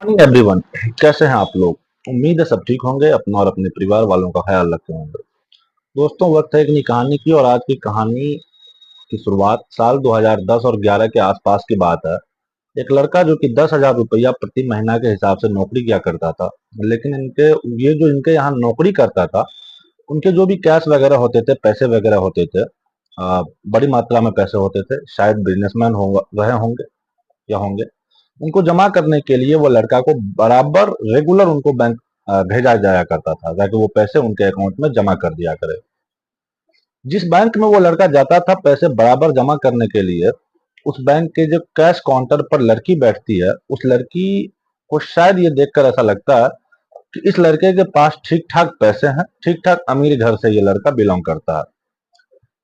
Morning everyone, कैसे हैं आप लोग। उम्मीद है सब ठीक होंगे, अपना और अपने परिवार वालों का ख्याल रखते होंगे। दोस्तों, वक्त है एक नई कहानी की और आज की कहानी की शुरुआत साल 2010 और 11 के आसपास की बात है। एक लड़का जो कि 10,000 रुपया प्रति महीना के हिसाब से नौकरी किया करता था, लेकिन इनके यहाँ नौकरी करता था, उनके जो भी कैश वगैरह होते थे, पैसे वगैरह होते थे, बड़ी मात्रा में पैसे होते थे, शायद बिजनेसमैन रहे होंगे या होंगे। उनको जमा करने के लिए वो लड़का को बराबर रेगुलर उनको बैंक भेजा जाया करता था, ताकि वो पैसे उनके अकाउंट में जमा कर दिया करे। जिस बैंक में वो लड़का जाता था पैसे बराबर जमा करने के लिए, उस बैंक के जो कैश काउंटर पर लड़की बैठती है, उस लड़की को शायद ये देखकर ऐसा लगता है कि इस लड़के के पास ठीक ठाक पैसे हैं, ठीक ठाक अमीर घर से ये लड़का बिलोंग करता है।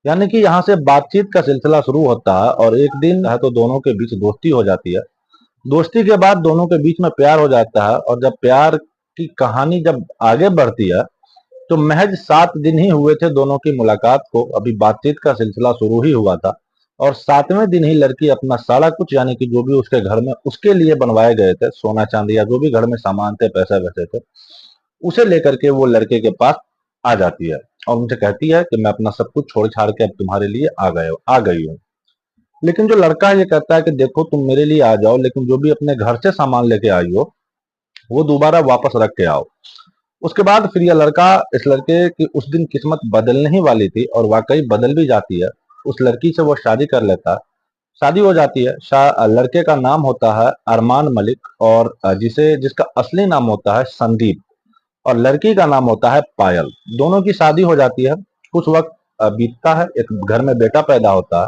यानी कि यहाँ से बातचीत का सिलसिला शुरू होता है और एक दिन है तो दोनों के बीच दोस्ती हो जाती है। दोस्ती के बाद दोनों के बीच में प्यार हो जाता है और जब प्यार की कहानी जब आगे बढ़ती है, तो महज 7 दिन ही हुए थे दोनों की मुलाकात को, अभी बातचीत का सिलसिला शुरू ही हुआ था। और 7वें दिन ही लड़की अपना सारा कुछ, यानी कि जो भी उसके घर में उसके लिए बनवाए गए थे, सोना चांदी या जो भी घर में सामान थे, पैसे वैसे थे, उसे लेकर के वो लड़के के पास आ जाती है और उनसे कहती है कि मैं अपना सब कुछ छोड़ छाड़ के अब तुम्हारे लिए आ गई हूँ। लेकिन जो लड़का है ये कहता है कि देखो, तुम मेरे लिए आ जाओ, लेकिन जो भी अपने घर से सामान लेके आई हो वो दोबारा वापस रख के आओ। उसके बाद फिर यह लड़का, इस लड़के की उस दिन किस्मत बदलने ही वाली थी और वाकई बदल भी जाती है। उस लड़की से वो शादी कर लेता है, शादी हो जाती है। लड़के का नाम होता है अरमान मलिक और जिसका असली नाम होता है संदीप, और लड़की का नाम होता है पायल। दोनों की शादी हो जाती है। कुछ वक्त बीतता है, एक घर में बेटा पैदा होता है।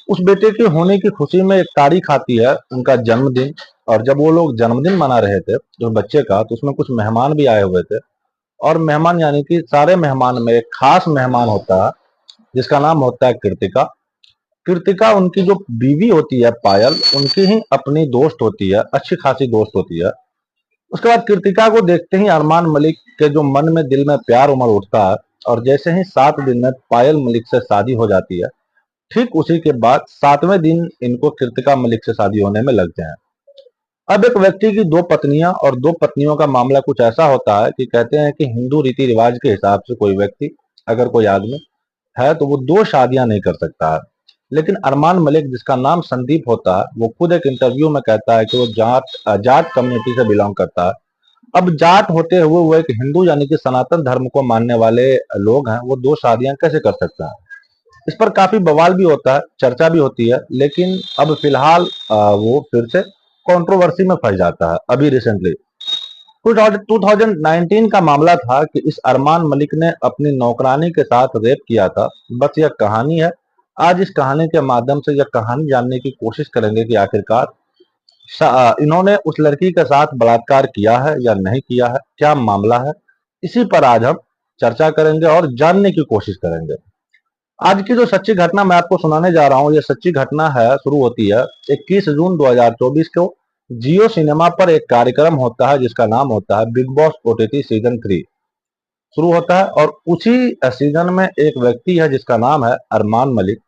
उस बेटे के होने की खुशी में एक तारीख आती है, उनका जन्मदिन। और जब वो लोग जन्मदिन मना रहे थे जो बच्चे का, तो उसमें कुछ मेहमान भी आए हुए थे। और मेहमान यानी कि सारे मेहमान में एक खास मेहमान होता है जिसका नाम होता है कृतिका। कृतिका उनकी जो बीवी होती है पायल, उनकी ही अपनी दोस्त होती है, अच्छी खासी दोस्त होती है। उसके बाद कृतिका को देखते ही अरमान मलिक के जो मन में, दिल में प्यार उमड़ उठता है। और जैसे ही 7 दिन में पायल मलिक से शादी हो जाती है, ठीक उसी के बाद 7वें दिन इनको कृतिका मलिक से शादी होने में लगते हैं। अब एक व्यक्ति की दो पत्नियां और दो पत्नियों का मामला कुछ ऐसा होता है कि कहते हैं कि हिंदू रीति रिवाज के हिसाब से कोई व्यक्ति, अगर कोई आदमी है, तो वो दो शादियां नहीं कर सकता है। लेकिन अरमान मलिक, जिसका नाम संदीप होता है, वो खुद एक इंटरव्यू में कहता है कि वो जाट कम्युनिटी से बिलोंग करता है। अब जाट होते हुए वो एक हिंदू यानी कि सनातन धर्म को मानने वाले लोग हैं, वो दो शादियां कैसे कर सकते हैं। इस पर काफी बवाल भी होता है, चर्चा भी होती है। लेकिन अब फिलहाल वो फिर से कंट्रोवर्सी में फंस जाता है। अभी रिसेंटली 2019 का मामला था कि इस अरमान मलिक ने अपनी नौकरानी के साथ रेप किया था। बस यह कहानी है। आज इस कहानी के माध्यम से यह कहानी जानने की कोशिश करेंगे कि आखिरकार इन्होंने उस लड़की के साथ बलात्कार किया है या नहीं किया है, क्या मामला है। इसी पर आज हम चर्चा करेंगे और जानने की कोशिश करेंगे। आज की जो सच्ची घटना मैं आपको सुनाने जा रहा हूँ, ये सच्ची घटना है, शुरू होती है 21 जून 2024 को। जियो सिनेमा पर एक कार्यक्रम होता है जिसका नाम होता है बिग बॉस ओटीटी सीजन 3 शुरू होता है। और उसी सीजन में एक व्यक्ति है जिसका नाम है अरमान मलिक,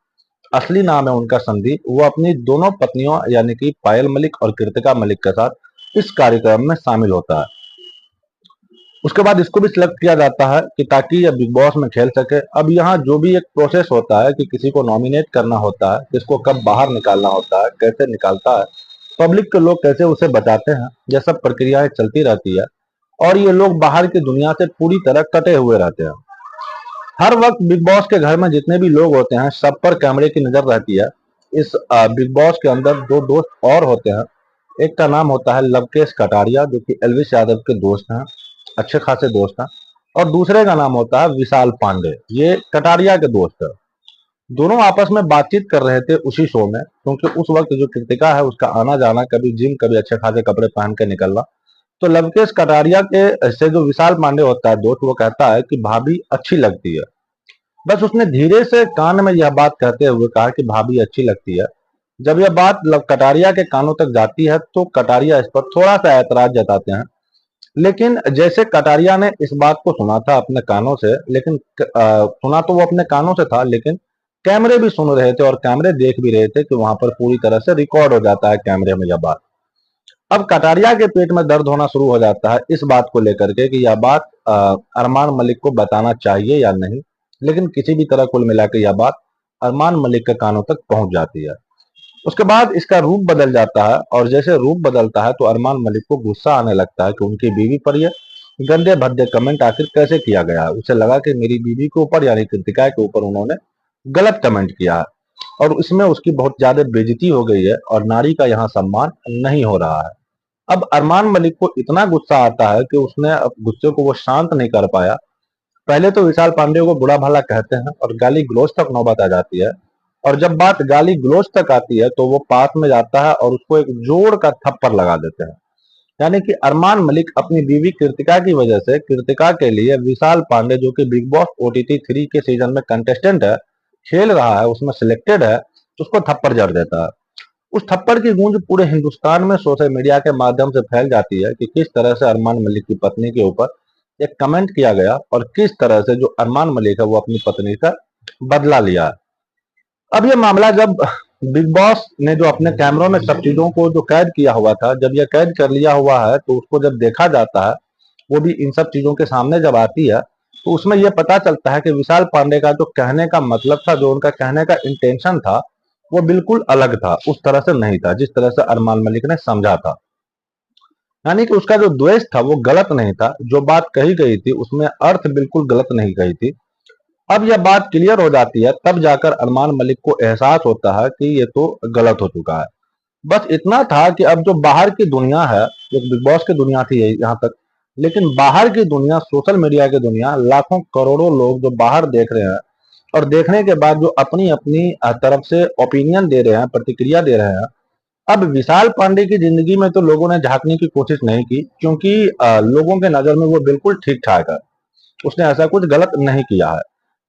असली नाम है उनका संदीप। वो अपनी दोनों पत्नियों यानी कि पायल मलिक और कृतिका मलिक के साथ इस कार्यक्रम में शामिल होता है। उसके बाद इसको भी सिलेक्ट किया जाता है कि ताकि ये बिग बॉस में खेल सके। अब यहाँ जो भी एक प्रोसेस होता है कि किसी को नॉमिनेट करना होता है, किसको कब बाहर निकालना होता है, कैसे निकालता है, पब्लिक के लोग कैसे उसे बचाते हैं, यह सब प्रक्रियाएं चलती रहती है। और ये लोग बाहर की दुनिया से पूरी तरह कटे हुए रहते हैं। हर वक्त बिग बॉस के घर में जितने भी लोग होते हैं, सब पर कैमरे की नजर रहती है। इस बिग बॉस के अंदर दो दोस्त और होते हैं। एक का नाम होता है लवकेश कटारिया, जो कि एलविश यादव के दोस्त हैं, अच्छे खासे दोस्त हैं। और दूसरे का नाम होता है विशाल पांडे, ये कटारिया के दोस्त है। दोनों आपस में बातचीत कर रहे थे उसी शो में, क्योंकि उस वक्त जो कृतिका है उसका आना जाना, कभी जिम कभी अच्छे खासे कपड़े पहन के निकलना। तो लवकेश कटारिया के से जो विशाल पांडे होता है दोस्त, वो कहता है कि भाभी अच्छी लगती है। बस उसने धीरे से कान में यह बात कहते हुए कहा कि भाभी अच्छी लगती है। जब यह बात कटारिया के कानों तक जाती है तो कटारिया इस पर थोड़ा सा ऐतराज जताते हैं। लेकिन जैसे कटारिया ने इस बात को सुना था अपने कानों से, लेकिन सुना तो वो अपने कानों से था, लेकिन कैमरे भी सुन रहे थे और कैमरे देख भी रहे थे कि वहां पर पूरी तरह से रिकॉर्ड हो जाता है कैमरे में यह बात। अब कटारिया के पेट में दर्द होना शुरू हो जाता है इस बात को लेकर के कि यह बात अरमान मलिक को बताना चाहिए या नहीं, लेकिन किसी भी तरह कुल मिला के यह बात अरमान मलिक के कानों तक पहुंच जाती है। उसके बाद इसका रूप बदल जाता है और जैसे रूप बदलता है तो अरमान मलिक को गुस्सा आने लगता है कि उनकी बीवी पर यह गंदे भद्दे कमेंट आखिर कैसे किया गया है। उसे लगा कि मेरी बीवी के ऊपर यानी कृतिका के ऊपर उन्होंने गलत कमेंट किया है और इसमें उसकी बहुत ज्यादा बेइज्जती हो गई है और नारी का यहाँ सम्मान नहीं हो रहा है। अब अरमान मलिक को इतना गुस्सा आता है कि उसने अब गुस्से को वो शांत नहीं कर पाया। पहले तो विशाल पांडे को बुरा भला कहते हैं और गाली गलौज तक नौबत आ जाती है, और जब बात गाली गलौज तक आती है तो वो पास में जाता है और उसको एक जोर का थप्पड़ लगा देते हैं। यानी कि अरमान मलिक अपनी बीवी कृतिका की वजह से कृतिका के लिए विशाल पांडे जो कि बिग बॉस ओटीटी 3 के सीजन में कंटेस्टेंट है, खेल रहा है, उसमें सिलेक्टेड है, उसको थप्पड़ जड़ देता है। उस थप्पड़ की गूंज पूरे हिंदुस्तान में सोशल मीडिया के माध्यम से फैल जाती है कि किस तरह से अरमान मलिक की पत्नी के ऊपर एक कमेंट किया गया और किस तरह से जो अरमान मलिक है वो अपनी पत्नी का बदला लिया है। अब ये मामला जब बिग बॉस ने जो अपने कैमरों में सब चीजों को जो कैद किया हुआ था, जब यह कैद कर लिया हुआ है तो उसको जब देखा जाता है, वो भी इन सब चीजों के सामने जब आती है, तो उसमें यह पता चलता है कि विशाल पांडे का जो कहने का मतलब था, जो उनका कहने का इंटेंशन था, वो बिल्कुल अलग था, उस तरह से नहीं था जिस तरह से अरमान मलिक ने समझा था। यानी कि उसका जो द्वेष था वो गलत नहीं था, जो बात कही गई थी उसमें अर्थ बिल्कुल गलत नहीं कही थी। अब यह बात क्लियर हो जाती है तब जाकर अरमान मलिक को एहसास होता है कि ये तो गलत हो चुका है। बस इतना था कि अब जो बाहर की दुनिया है, जो बिग बॉस की दुनिया थी यहाँ तक, लेकिन बाहर की दुनिया, सोशल मीडिया की दुनिया, लाखों करोड़ों लोग जो बाहर देख रहे हैं और देखने के बाद जो अपनी अपनी तरफ से ओपिनियन दे रहे हैं, प्रतिक्रिया दे रहे हैं। अब विशाल पांडे की जिंदगी में तो लोगों ने झांकने की कोशिश नहीं की, क्योंकि लोगों के नजर में वो बिल्कुल ठीक ठाक है, उसने ऐसा कुछ गलत नहीं किया है।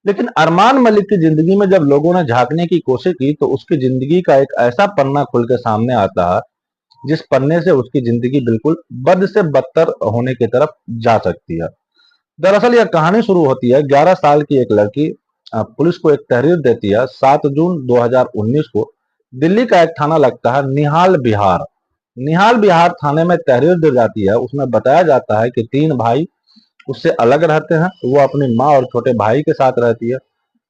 लेकिन अरमान मलिक की जिंदगी में जब लोगों ने झांकने की कोशिश की तो उसकी जिंदगी का एक ऐसा पन्ना खुल के सामने आता है जिस पन्ने से उसकी जिंदगी बिल्कुल बद से बदतर होने की तरफ जा सकती है। दरअसल यह कहानी शुरू होती है 11 साल की एक लड़की पुलिस को एक तहरीर देती है 7 जून 2019 को। दिल्ली का एक थाना लगता है निहाल बिहार। निहाल बिहार थाने में तहरीर दी जाती है, उसमें बताया जाता है कि 3 भाई उससे अलग रहते हैं, वो अपनी माँ और छोटे भाई के साथ रहती है।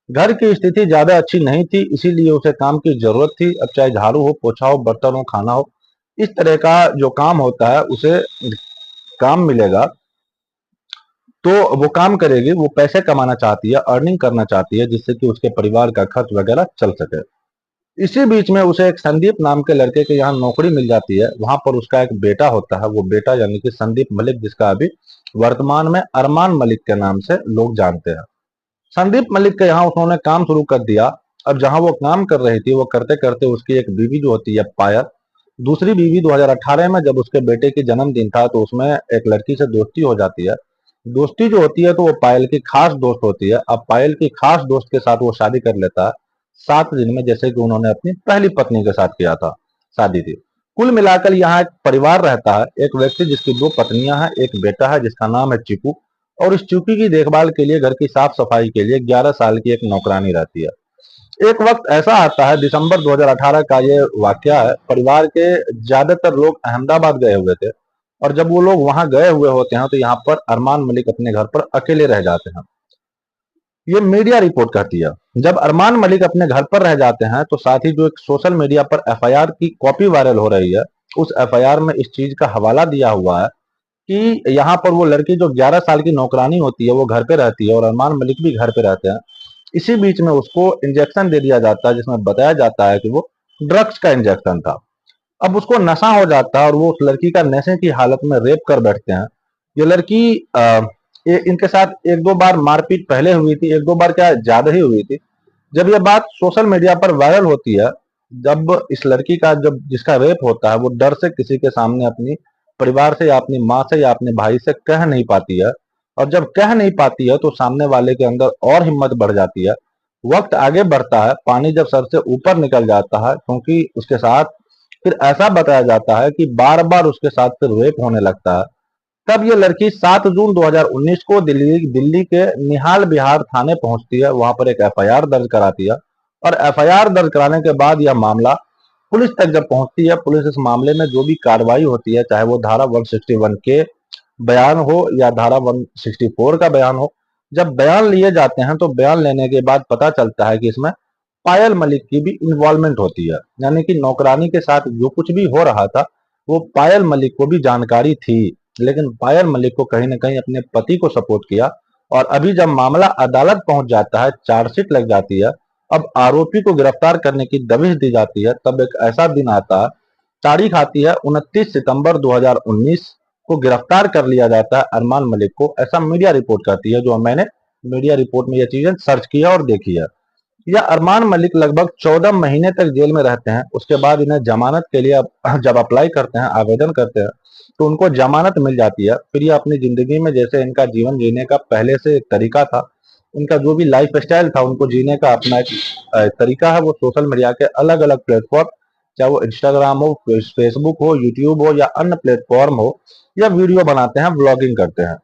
घर की स्थिति ज्यादा अच्छी नहीं थी, इसीलिए उसे काम की जरूरत थी। अब चाहे झाड़ू हो, पोछा हो, बर्तन हो, खाना हो, इस तरह का जो काम होता है उसे काम मिलेगा तो वो काम करेगी। वो पैसे कमाना चाहती है, अर्निंग करना चाहती है, जिससे कि उसके परिवार का खर्च वगैरह चल सके। इसी बीच में उसे एक संदीप नाम के लड़के के यहाँ नौकरी मिल जाती है। वहां पर उसका एक बेटा होता है, वो बेटा यानी कि संदीप मलिक, जिसका अभी वर्तमान में अरमान मलिक के नाम से लोग जानते हैं। संदीप मलिक के यहाँ उन्होंने काम शुरू कर दिया। अब जहां वो काम कर रही थी, वो करते करते उसकी एक बीवी जो होती है पायल, दूसरी बीवी 2018 में जब उसके बेटे की जन्मदिन था तो उसमें एक लड़की से दोस्ती हो जाती है। दोस्ती जो होती है तो वो पायल की खास दोस्त होती है। अब पायल की खास दोस्त के साथ वो शादी कर लेता है 7 दिन में, जैसे कि उन्होंने अपनी पहली पत्नी के साथ किया था, शादी थी। कुल मिलाकर यहाँ एक परिवार रहता है, एक व्यक्ति जिसकी 2 पत्नियां हैं, एक बेटा है जिसका नाम है चिकू, और इस चिकू की देखभाल के लिए, घर की साफ सफाई के लिए 11 साल की एक नौकरानी रहती है। एक वक्त ऐसा आता है, दिसंबर 2018 का ये वाकया है, परिवार के ज्यादातर लोग अहमदाबाद गए हुए थे और जब वो लोग वहां गए हुए होते हैं तो यहाँ पर अरमान मलिक अपने घर पर अकेले रह जाते हैं। ये मीडिया रिपोर्ट करती है। जब अरमान मलिक अपने घर पर रह जाते हैं तो साथ ही जो एक सोशल मीडिया पर एफआईआर की कॉपी वायरल हो रही है, उस एफआईआर में इस चीज का हवाला दिया हुआ है कि यहाँ पर वो लड़की जो 11 साल की नौकरानी होती है वो घर पे रहती है और अरमान मलिक भी घर पे रहते हैं। इसी बीच में उसको इंजेक्शन दे दिया जाता है जिसमें बताया जाता है कि वो ड्रग्स का इंजेक्शन था। अब उसको नशा हो जाता है और वो उस लड़की का नशे की हालत में रेप कर बैठते हैं। ये लड़की इनके साथ एक दो बार मारपीट पहले हुई थी, एक दो बार क्या ज्यादा ही हुई थी। जब यह बात सोशल मीडिया पर वायरल होती है, जब इस लड़की का, जब जिसका रेप होता है, वो डर से किसी के सामने अपनी परिवार से या अपनी माँ से या अपने भाई से कह नहीं पाती है, और जब कह नहीं पाती है तो सामने वाले के अंदर और हिम्मत बढ़ जाती है। वक्त आगे बढ़ता है, पानी जब सर से ऊपर निकल जाता है, क्योंकि उसके साथ फिर ऐसा बताया जाता है कि बार बार उसके साथ फिर रेप होने लगता है। तब ये लड़की 7 जून 2019 को दिल्ली दिल्ली के निहाल बिहार थाने पहुंचती है, वहां पर एक एफआईआर दर्ज कराती है और एफआईआर दर्ज कराने के बाद यह मामला पुलिस तक जब पहुंचती है, पुलिस इस मामले में जो भी कार्रवाई होती है, चाहे वो धारा 161 के बयान हो या धारा 164 का बयान हो, जब बयान लिए जाते हैं तो बयान लेने के बाद पता चलता है कि इसमें पायल मलिक की भी इन्वॉल्वमेंट होती है। यानी कि नौकरानी के साथ जो कुछ भी हो रहा था वो पायल मलिक को भी जानकारी थी, लेकिन पायल मलिक को कहीं ना कहीं अपने पति को सपोर्ट किया। और अभी जब मामला अदालत पहुंच जाता है, चार्जशीट लग जाती है, अब आरोपी को गिरफ्तार करने की दबिश दी जाती है, तब एक ऐसा दिन आता है, तारीख आती है 29 सितंबर 2019 को गिरफ्तार कर लिया जाता है अरमान मलिक को। ऐसा मीडिया रिपोर्ट करती है, जो मैंने मीडिया रिपोर्ट में ये चीजें सर्च किया और देखी है। यह अरमान मलिक लगभग 14 महीने तक जेल में रहते हैं। उसके बाद इन्हें जमानत के लिए जब अप्लाई करते हैं, आवेदन करते हैं, तो उनको जमानत मिल जाती है। फिर ये अपनी जिंदगी में, जैसे इनका जीवन जीने का पहले से एक तरीका था, इनका जो भी लाइफ स्टाइल था, उनको जीने का अपना एक तरीका है, वो सोशल मीडिया के अलग अलग प्लेटफॉर्म, चाहे वो इंस्टाग्राम हो, फेसबुक हो, यूट्यूब हो या अन्य प्लेटफॉर्म हो, या वीडियो बनाते हैं, ब्लॉगिंग करते हैं।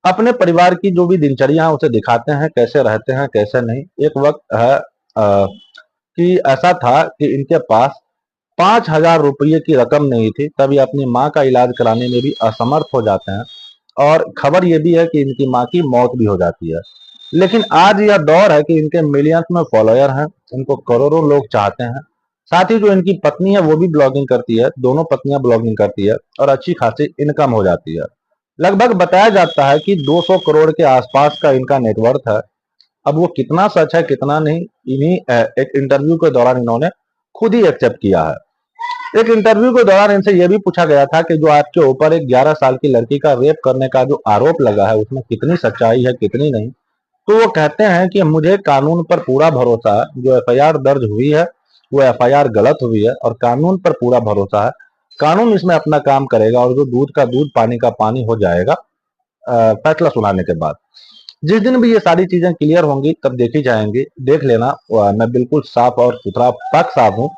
अपने परिवार की जो भी दिनचर्या है उसे दिखाते हैं, कैसे रहते हैं कैसे नहीं। एक वक्त है कि ऐसा था कि इनके पास 5,000 रुपये की रकम नहीं थी, तब ये अपनी माँ का इलाज कराने में भी असमर्थ हो जाते हैं। और खबर ये भी है कि इनकी माँ की मौत भी हो जाती है। लेकिन आज यह दौर है कि इनके मिलियंस में फॉलोअर हैं, इनको करोड़ों लोग चाहते हैं। साथ ही जो इनकी पत्नी है वो भी ब्लॉगिंग करती है, दोनों पत्नियां ब्लॉगिंग करती है और अच्छी खासी इनकम हो जाती है। लगभग बताया जाता है कि 200 करोड़ के आसपास का इनका नेटवर्थ है। अब वो कितना सच है कितना नहीं, इन्हीं एक इंटरव्यू के दौरान इन्होंने खुद ही एक्सेप्ट किया है। एक इंटरव्यू के दौरान इनसे यह भी पूछा गया था कि जो आपके ऊपर एक 11 साल की लड़की का रेप करने का जो आरोप लगा है उसमें कितनी सच्चाई है कितनी नहीं। तो वो कहते हैं कि मुझे कानून पर पूरा भरोसा है, जो एफआईआर दर्ज हुई है वो एफआईआर गलत हुई है और कानून पर पूरा भरोसा है। कानून इसमें अपना काम करेगा और जो दूध का दूध पानी का पानी हो जाएगा फैसला सुनाने के बाद। जिस दिन भी ये सारी चीजें क्लियर होंगी तब देखी जाएंगी, देख लेना। मैं बिल्कुल साफ और सुथरा पक्ष साफ हूँ,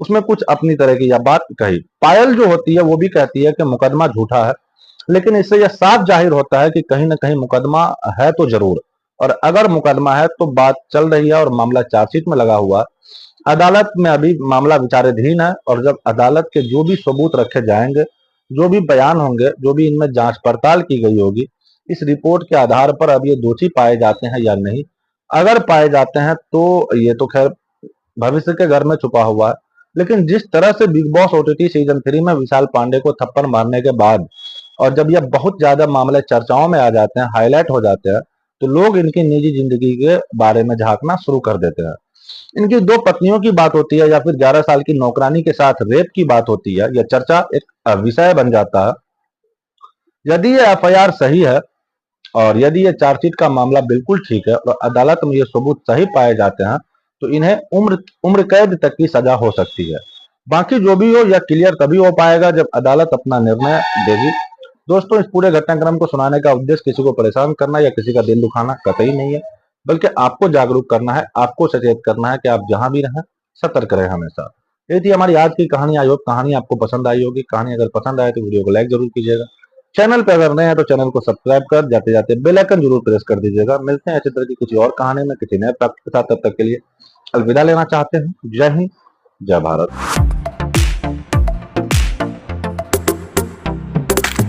उसमें कुछ अपनी तरह की यह बात कही। पायल जो होती है वो भी कहती है कि मुकदमा झूठा है, लेकिन इससे यह साफ जाहिर होता है कि कहीं ना कहीं मुकदमा है तो जरूर। और अगर मुकदमा है तो बात चल रही है और मामला चार्जशीट में लगा हुआ। अदालत में अभी मामला विचाराधीन है और जब अदालत के जो भी सबूत रखे जाएंगे, जो भी बयान होंगे, जो भी इनमें जांच पड़ताल की गई होगी, इस रिपोर्ट के आधार पर अब ये दोषी पाए जाते हैं या नहीं। अगर पाए जाते हैं तो ये तो खैर भविष्य के घर में छुपा हुआ है। लेकिन जिस तरह से बिग बॉस ओटीटी सीजन 3 में विशाल पांडे को थप्पड़ मारने के बाद और जब यह बहुत ज्यादा मामले चर्चाओं में आ जाते हैं, हाईलाइट हो जाते हैं, तो लोग इनकी निजी जिंदगी के बारे में झांकना शुरू कर देते हैं। इनकी दो पत्नियों की बात होती है या फिर 11 साल की नौकरानी के साथ रेप की बात होती है, यह चर्चा एक विषय बन जाता है। यदि ये एफआईआर सही है और यदि ये चार्जशीट का मामला बिल्कुल ठीक है और अदालत में ये सबूत सही पाए जाते हैं, तो इन्हें उम्र उम्र कैद तक की सजा हो सकती है। बाकी जो भी हो, यह क्लियर तभी हो पाएगा जब अदालत अपना निर्णय देगी। दोस्तों, इस पूरे घटनाक्रम को सुनाने का उद्देश्य किसी को परेशान करना या किसी का दिल दुखाना कतई नहीं है, बल्कि आपको जागरूक करना है, आपको सचेत करना है कि आप जहां भी रहें सतर्क रहें हमेशा। ये थी हमारी आज की कहानी। आई होप कहानी आपको पसंद आई होगी। कहानी अगर पसंद आए तो वीडियो को लाइक जरूर कीजिएगा। चैनल पे अगर नए हैं तो चैनल को सब्सक्राइब कर जाते जाते बेल आइकन जरूर प्रेस कर दीजिएगा। मिलते हैं इसी तरह की किसी और कहानी में किसी नए टॉपिक के साथ। तब तक के लिए अलविदा लेना चाहते हैं। जय हिंद, जय भारत।